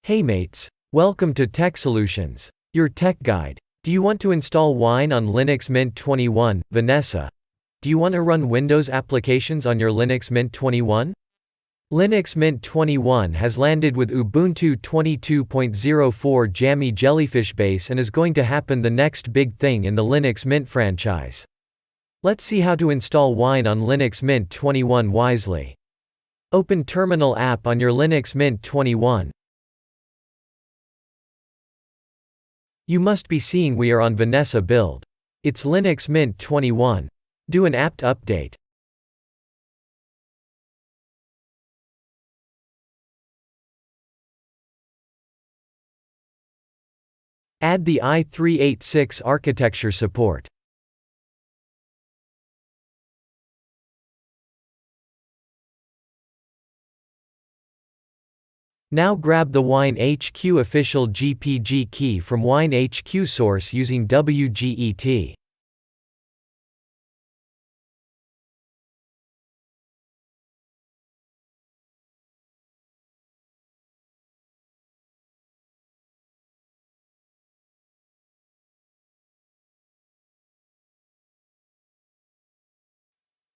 Hey mates, welcome to Tech Solutions, your tech guide. Do you want to install Wine on Linux Mint 21, Vanessa? Do you want to run Windows applications on your Linux Mint 21? Linux Mint 21 has landed with Ubuntu 22.04 Jammy Jellyfish base and is going to happen the next big thing in the Linux Mint franchise. Let's see how to install Wine on Linux Mint 21 wisely. Open Terminal app on your Linux Mint 21. You must be seeing we are on Vanessa build. It's Linux Mint 21. Do an apt update. Add the i386 architecture support. Now grab the winehq official dpkg key from winehq source using wget.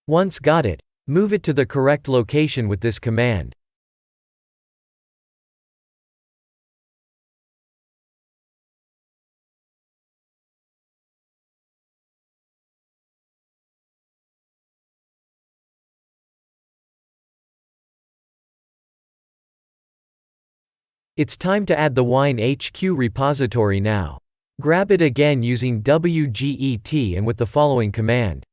Once got it, move it to the correct location with this command. It's time to add the winehq repository now. Grab it again using wget and with the following command.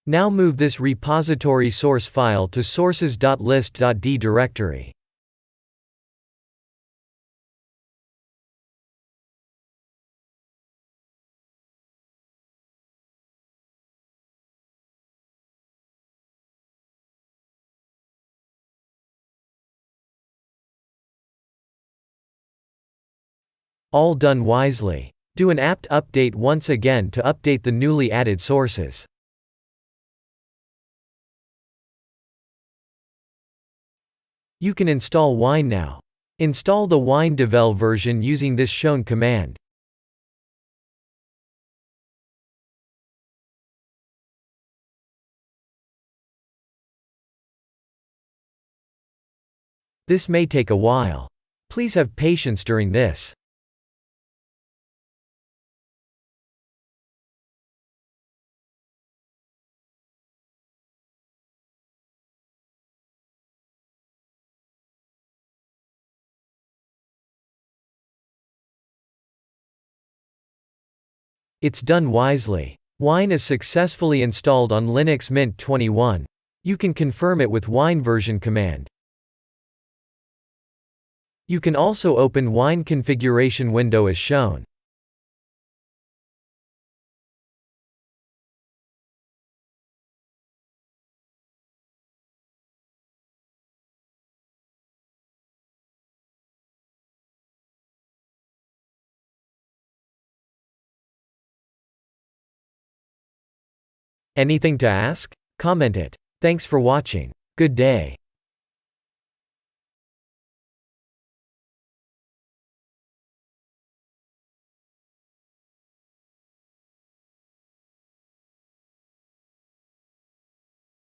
Now move this repository source file to sources.list.d directory. All done wisely. Do an apt update once again to update the newly added sources. You can install Wine now. Install the winehq-devel version using this shown command. This may take a while. Please have patience during this. It's done wisely. Wine is successfully installed on Linux Mint 21. You can confirm it with wine version command. You can also open Wine configuration window as shown. Anything to ask? Comment it. Thanks for watching. Good day.